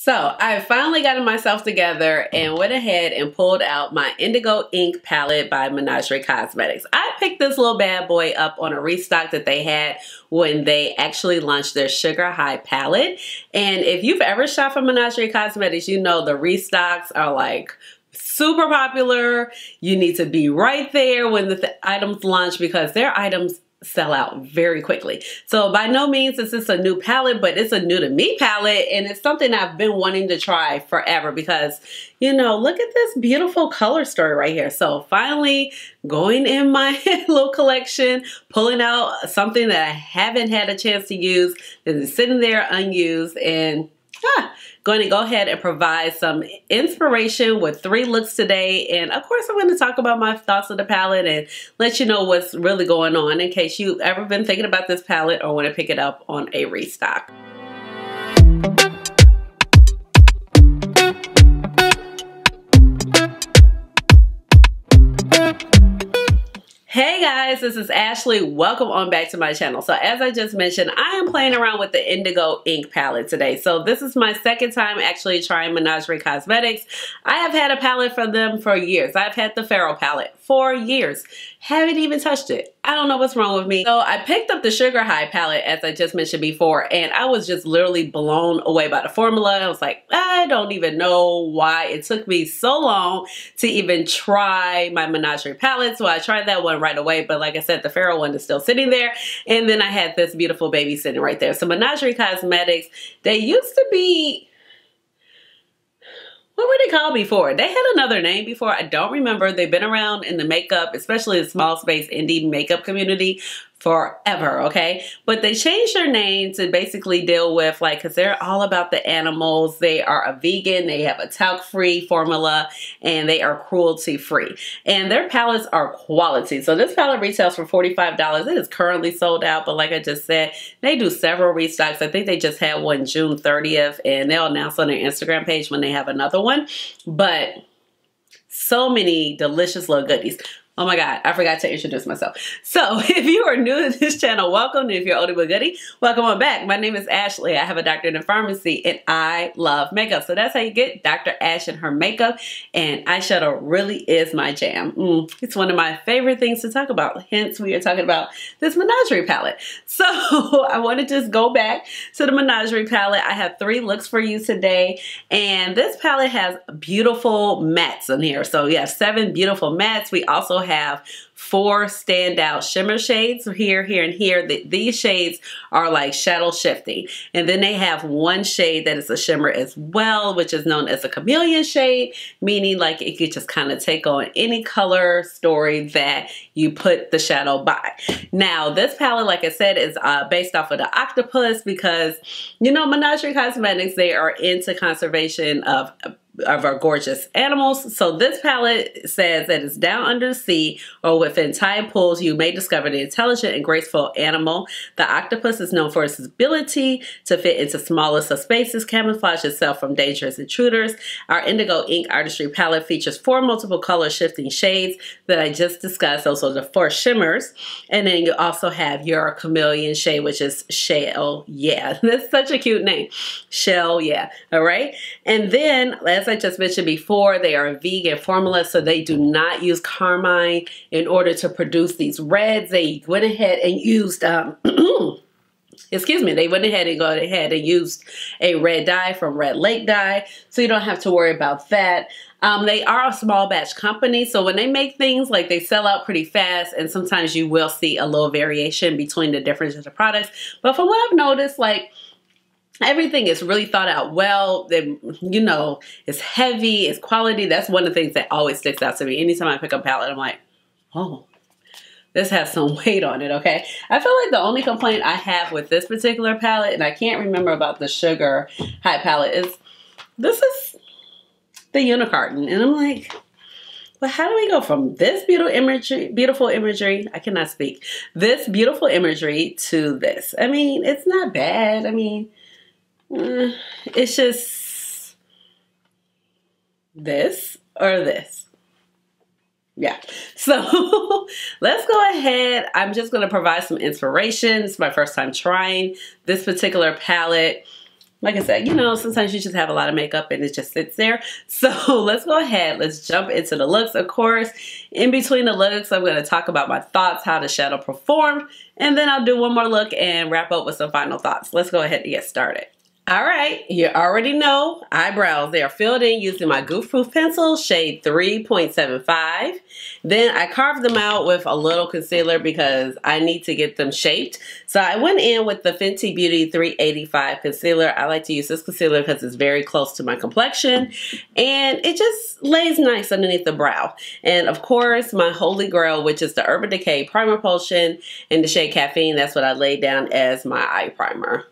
So I finally gotten myself together and went ahead and pulled out my Indigo Ink palette by Menagerie Cosmetics. I picked this little bad boy up on a restock that they had when they actually launched their Sugar High palette. And if you've ever shopped from Menagerie Cosmetics, you know the restocks are like super popular. You need to be right there when the items launch because their items sell out very quickly. So by no means is this a new palette, but it's a new to me palette, and it's something I've been wanting to try forever because, you know, look at this beautiful color story right here. So finally going in my little collection, pulling out something that I haven't had a chance to use, that is sitting there unused, and going to go ahead and provide some inspiration with 3 looks today. And of course, I'm going to talk about my thoughts of the palette and let you know what's really going on in case you've ever been thinking about this palette or want to pick it up on a restock. Hey guys, this is Ashley. Welcome on back to my channel. So as I just mentioned, I am playing around with the Indigo Ink palette today. So this is my second time actually trying Menagerie Cosmetics. I have had a palette from them for years. I've had the Pharaoh palette for years. Haven't even touched it. I don't know what's wrong with me. So I picked up the Sugar High palette as I just mentioned before, and I was just literally blown away by the formula. I was like, I don't even know why it took me so long to even try my Menagerie palette. So I tried that one right away, but like I said, the Pharaoh one is still sitting there, and then I had this beautiful baby sitting right there. So Menagerie Cosmetics, they used to be, what were they called before? They had another name before. I don't remember. They've been around in the makeup, especially the small space indie makeup community, forever, okay? But they changed their name to basically deal with, like, because they're all about the animals. They are a vegan. They have a talc-free formula, and they are cruelty-free. And their palettes are quality. So this palette retails for $45. It is currently sold out, but like I just said, they do several restocks. I think they just had one June 30th, and they'll announce on their Instagram page when they have another one. But so many delicious little goodies. Oh my God, I forgot to introduce myself. So if you are new to this channel, welcome. And if you're oldie but goodie, welcome on back. My name is Ashley. I have a doctorate in pharmacy and I love makeup. So that's how you get Dr. Ash and her makeup. And eyeshadow really is my jam. It's one of my favorite things to talk about. Hence, we are talking about this Menagerie palette. So I want to just go back to the Menagerie palette. I have 3 looks for you today. And this palette has beautiful mattes in here. So you have 7 beautiful mattes. We also have 4 standout shimmer shades here, here, and here. These shades are like shadow shifting. And then they have 1 shade that is a shimmer as well, which is known as a chameleon shade, meaning like it could just kind of take on any color story that you put the shadow by. Now, this palette, like I said, is based off of the octopus because, you know, Menagerie Cosmetics, they are into conservation of our gorgeous animals. So this palette says that it's down under the sea or within tide pools, you may discover the intelligent and graceful animal. The octopus is known for its ability to fit into smallest of spaces, camouflage itself from dangerous intruders. Our Indigo Ink Artistry palette features 4 multiple color shifting shades that I just discussed. Those are the 4 shimmers. And then you also have your chameleon shade, which is Shell Yeah. That's such a cute name. Shell Yeah. All right. And then, as I just mentioned before, they are a vegan formula, so they do not use carmine in order to produce these reds. They went ahead and used, excuse me, they went ahead and used a red dye from Red Lake Dye, so you don't have to worry about that. They are a small batch company, so when they make things, like, they sell out pretty fast, and sometimes you will see a little variation between the different products. But from what I've noticed, like, everything is really thought out well. You know, it's heavy, it's quality. That's one of the things that always sticks out to me. Anytime I pick up a palette, I'm like, oh, this has some weight on it, okay? I feel like the only complaint I have with this particular palette, and I can't remember about the Sugar High palette, is this is the unicarton. And I'm like, well, how do we go from this beautiful imagery, I cannot speak, this beautiful imagery to this? I mean, it's not bad. I mean, it's just this or this. Yeah, so let's go ahead. I'm just going to provide some inspiration. It's my first time trying this particular palette. like I said, you know, sometimes you just have a lot of makeup and it just sits there. So let's go ahead. Let's jump into the looks. Of course, in between the looks, I'm going to talk about my thoughts, how the shadow performed, and then I'll do one more look and wrap up with some final thoughts. Let's go ahead and get started. All right, you already know eyebrows. They are filled in using my Goof Proof pencil, shade 3.75. Then I carved them out with a little concealer because I need to get them shaped. So I went in with the Fenty Beauty 385 concealer. I like to use this concealer because it's very close to my complexion and it just lays nice underneath the brow. And of course, my holy grail, which is the Urban Decay Primer Potion in the shade Caffeine. That's what I laid down as my eye primer.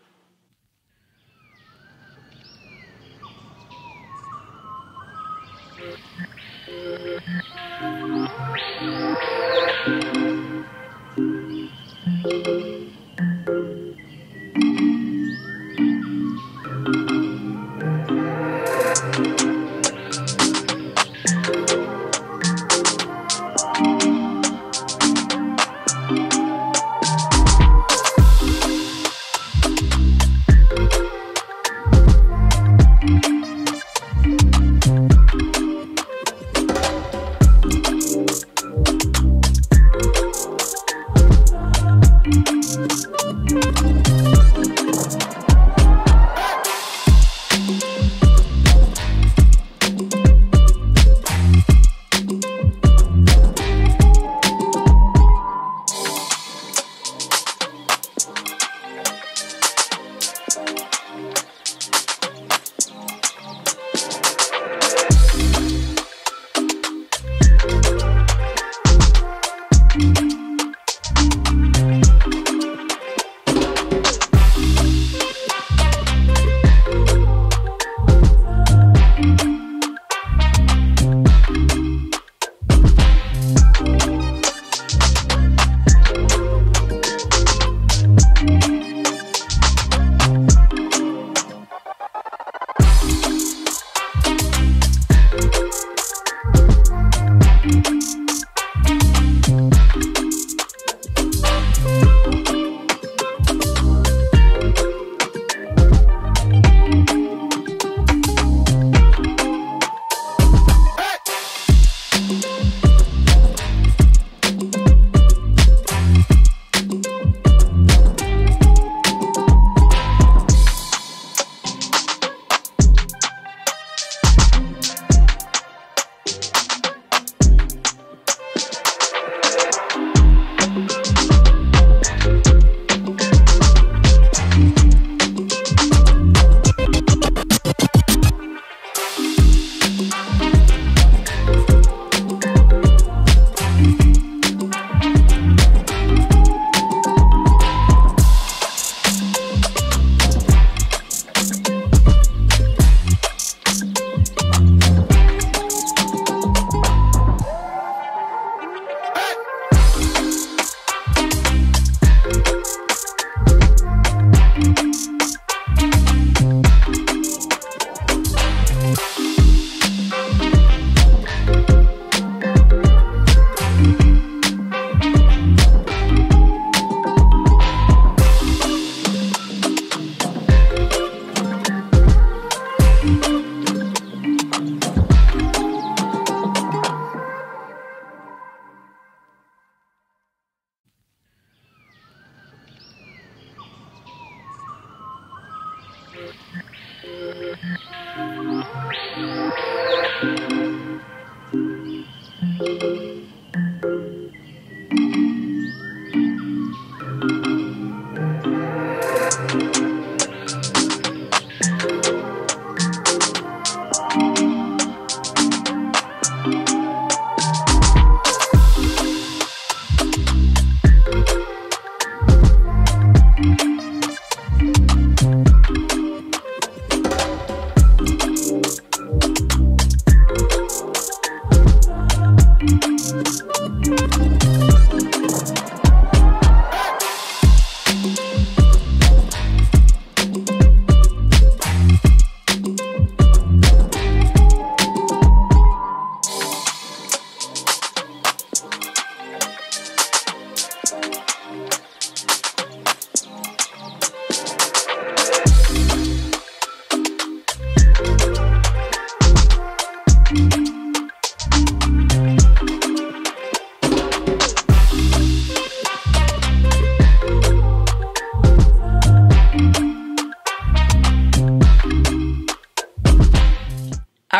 All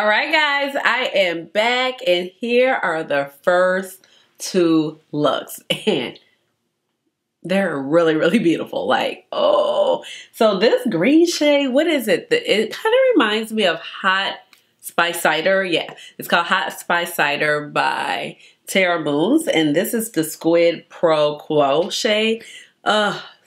right, guys, I am back, and here are the first two looks, and they're really, really beautiful. Like, oh, so this green shade, what is it? It kind of reminds me of Hot Spice Cider. Yeah, it's called Hot Spice Cider by Terra Moons, and this is the Squid Pro Quo shade.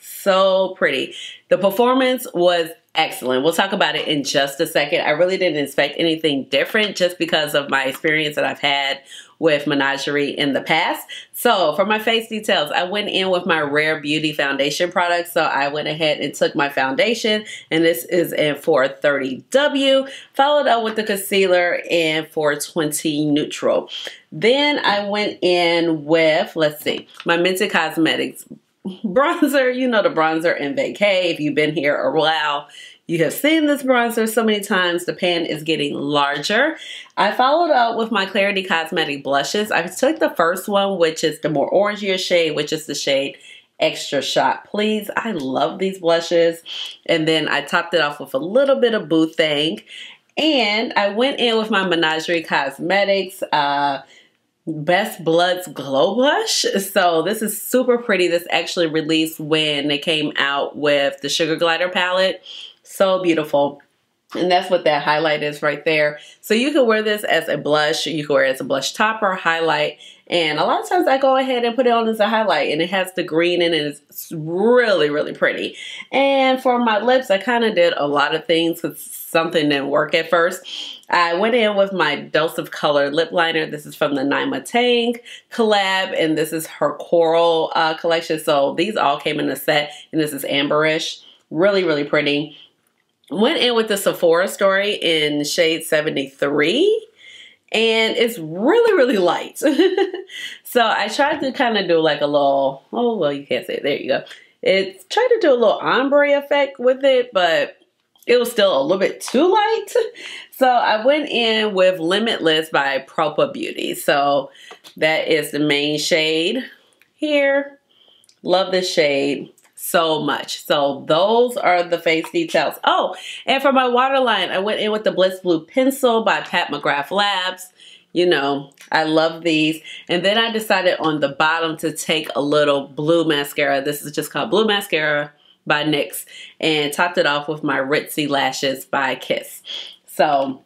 So pretty. The performance was excellent. We'll talk about it in just a second. I really didn't expect anything different just because of my experience that I've had with Menagerie in the past. So for my face details, I went in with my Rare Beauty foundation product. So I went ahead and took my foundation, and this is in 430W, followed up with the concealer in 420 Neutral. Then I went in with, let's see, my Mented Cosmetics bronzer. You know the bronzer in Decay. If you've been here a while, you have seen this bronzer so many times. The pan is getting larger. I followed up with my Klarity Cosmetic blushes. I took the first one, which is the more orangier shade, which is the shade Extra Shot Please. I love these blushes. And then I topped it off with a little bit of Boothang. And I went in with my Menagerie Cosmetics Best Bloods Glow Blush. So this is super pretty. This actually released when they came out with the Sugar Glider palette. So beautiful. And that's what that highlight is right there. So you can wear this as a blush. You can wear it as a blush topper, highlight. And a lot of times I go ahead and put it on as a highlight. And it has the green in it. It's really, really pretty. And for my lips, I kind of did a lot of things because something didn't work at first. I went in with my Dose of Color lip liner. This is from the Nyma Tang collab, and this is her Coral collection. So these all came in a set, and this is amberish. Really, really pretty. Went in with the Sephora Story in shade 73, and it's really, really light. So I tried to kind of do like a little, oh, well, you can't say it. There you go. It's tried to do a little ombre effect with it, but it was still a little bit too light. So I went in with Limitless by Propa Beauty. So that is the main shade here. Love this shade so much. So those are the face details. Oh, and for my waterline, I went in with the Blitz Blue Pencil by McGrath Labs. You know, I love these. And then I decided on the bottom to take a little blue mascara. This is just called Blue Mascara by NYX, and topped it off with my Ritzy Lashes by Kiss. So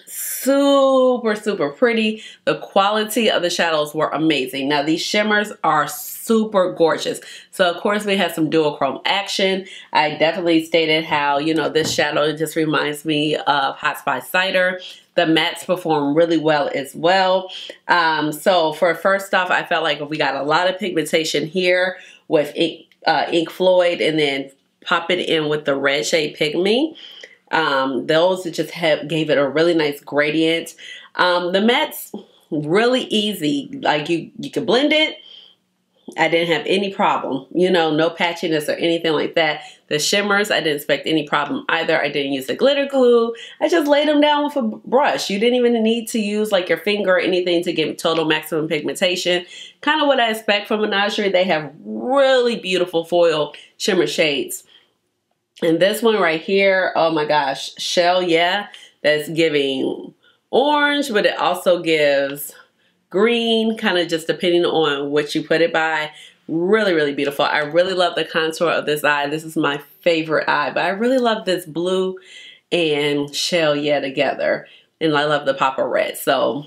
super, super pretty. The quality of the shadows were amazing. Now these shimmers are super gorgeous. So of course we had some duochrome action. I definitely stated how, you know, this shadow just reminds me of Hot Spice Cider. The mattes perform really well as well. So for first off, I felt like we got a lot of pigmentation here with Ink Floyd, and then pop it in with the red shade Pick Me. Those just gave it a really nice gradient. The mattes, really easy. Like you can blend it. I didn't have any problem. You know, no patchiness or anything like that. The shimmers, I didn't expect any problem either. I didn't use the glitter glue. I just laid them down with a brush. You didn't even need to use like your finger or anything to get total maximum pigmentation. Kind of what I expect from Menagerie. They have really beautiful foil shimmer shades. And this one right here, oh my gosh, Shell, yeah, that's giving orange, but it also gives green, kind of just depending on what you put it by. Really, really beautiful. I really love the contour of this eye. This is my favorite eye, but I really love this blue and Shell, yeah, together. And I love the pop of red. So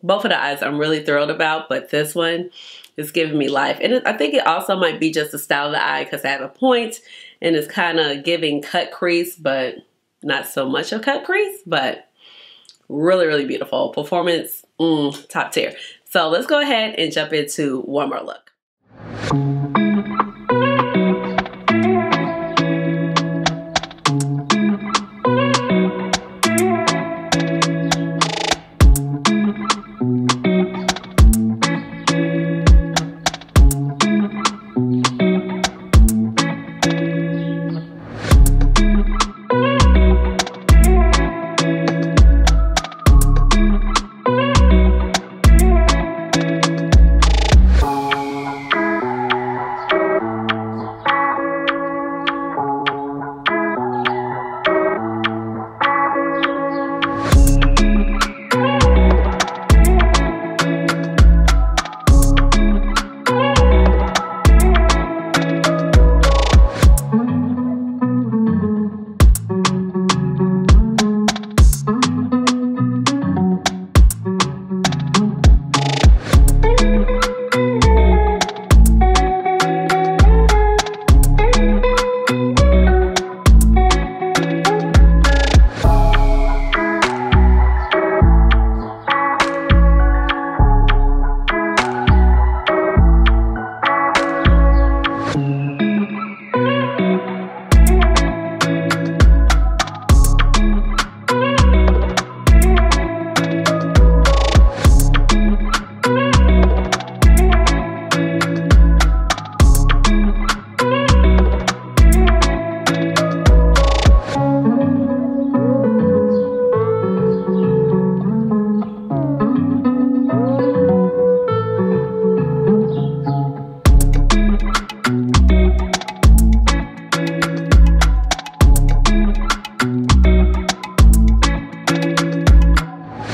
both of the eyes I'm really thrilled about, but this one is giving me life. And I think it also might be just the style of the eye because I have a point and it's kind of giving cut crease, but not so much of cut crease, but really, really beautiful. Performance, top tier. So let's go ahead and jump into one more look.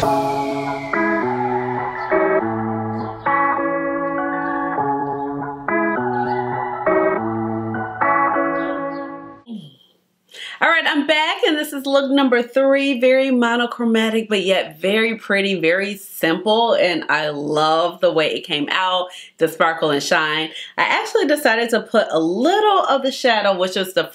All right, I'm back, and this is look number 3. Very monochromatic, but yet very pretty, very simple, and I love the way it came out, the sparkle and shine. I actually decided to put a little of the shadow, which is the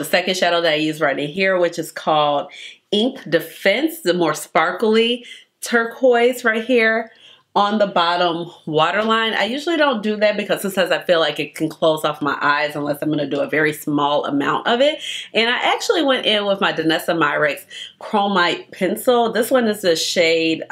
second shadow that I use right in here, which is called Ink Defense, the more sparkly turquoise right here on the bottom waterline. I usually don't do that because sometimes I feel like it can close off my eyes unless I'm going to do a very small amount of it. And I actually went in with my Danessa Myricks Chromite pencil. This one is the shade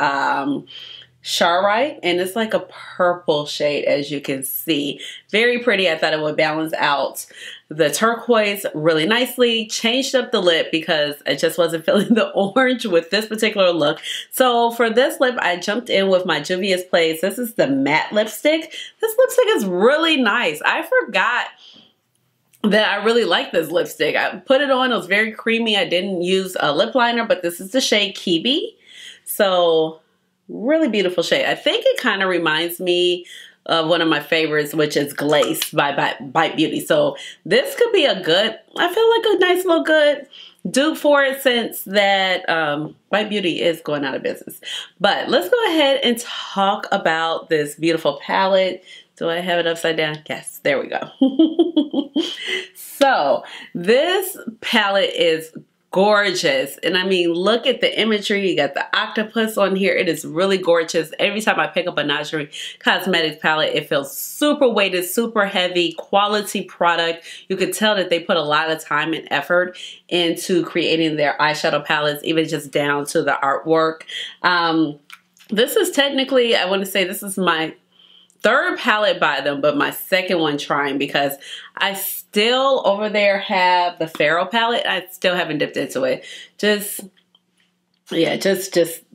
Charite, and it's like a purple shade, as you can see. Very pretty. I thought it would balance out the turquoise really nicely. Changed up the lip because I just wasn't feeling the orange with this particular look. So for this lip, I jumped in with my Juvia's Place. This is the matte lipstick. This lipstick is really nice. I forgot that I really like this lipstick. I put it on. It was very creamy. I didn't use a lip liner, but this is the shade Kebe. So really beautiful shade. I think it kind of reminds me of one of my favorites, which is Glaze by Bite Beauty. So this could be a good, I feel like a nice little good dupe for it, since that Bite Beauty is going out of business. But let's go ahead and talk about this beautiful palette. Do I have it upside down? Yes, there we go. So this palette is gorgeous, and I mean, look at the imagery. You got the octopus on here. It is really gorgeous. Every time I pick up a Menagerie Cosmetics palette, it feels super weighted, super heavy, quality product. You could tell that they put a lot of time and effort into creating their eyeshadow palettes, even just down to the artwork. This is technically, I want to say this is my third palette by them, but my second one trying, because I still over there have the Pharaoh palette. I still haven't dipped into it. Just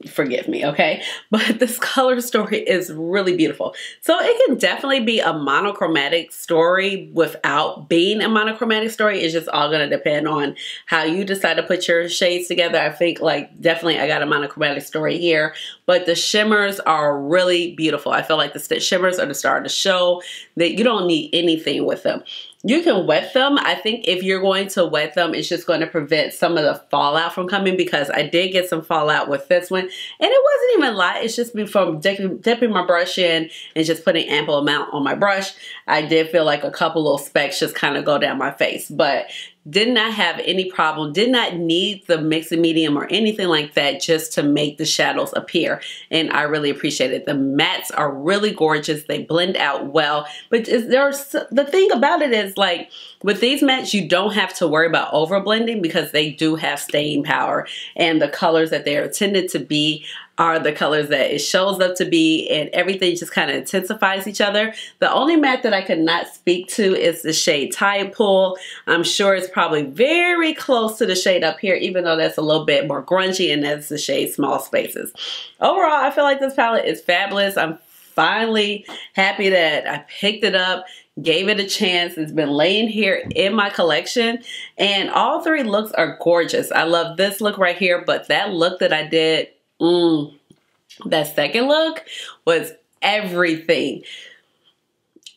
forgive me, okay? But this color story is really beautiful. So it can definitely be a monochromatic story without being a monochromatic story. It's just all gonna depend on how you decide to put your shades together. I think like definitely I got a monochromatic story here, but the shimmers are really beautiful. I feel like the shimmers are the star of the show, that you don't need anything with them. You can wet them. I think if you're going to wet them, it's just going to prevent some of the fallout from coming, because I did get some fallout with this one. And it wasn't even a lot. It's just me from dipping my brush in and just putting ample amount on my brush. I did feel like a couple little specks just kind of go down my face. But did not have any problem, did not need the mixing medium or anything like that just to make the shadows appear. And I really appreciate it. The mattes are really gorgeous. They blend out well. But the thing about it is, like, with these mattes, you don't have to worry about over blending because they do have staying power. And the colors that they're intended to be are the colors that it shows up to be, and everything just kind of intensifies each other. The only matte that I could not speak to is the shade Tide Pool. I'm sure it's probably very close to the shade up here, even though that's a little bit more grungy, and that's the shade Small Spaces. Overall, I feel like this palette is fabulous. I'm finally happy that I picked it up, gave it a chance. It's been laying here in my collection, and all three looks are gorgeous. I love this look right here, but that look that I did, that second look was everything.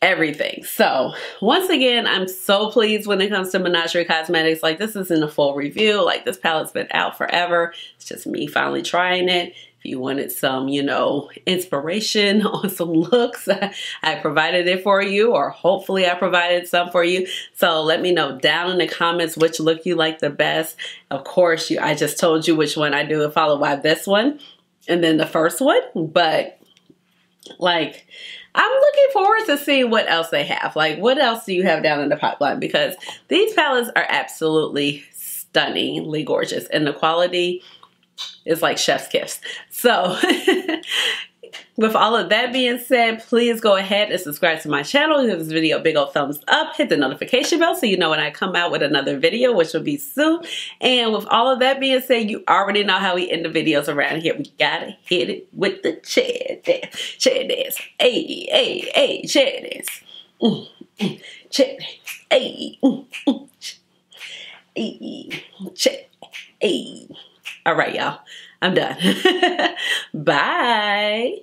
Everything. So once again, I'm so pleased when it comes to Menagerie Cosmetics. Like, this isn't a full review. Like, this palette's been out forever. It's just me finally trying it. If you wanted some, you know, inspiration on some looks, I provided it for you, or hopefully I provided some for you. So let me know down in the comments which look you like the best. Of course, I just told you which one I do, followed by this one and then the first one. But like, I'm looking forward to seeing what else they have. Like, what else do you have down in the pipeline? Because these palettes are absolutely stunningly gorgeous, and the quality is like chef's kiss. So with all of that being said, please go ahead and subscribe to my channel. Give this video a big old thumbs up. Hit the notification bell so you know when I come out with another video, which will be soon. And with all of that being said, you already know how we end the videos around here. We gotta hit it with the chair dance. Chair dance. Hey, hey, hey, chair dance. Chair dance. Hey. Hey. Chair. Hey. All right, y'all. I'm done. Bye.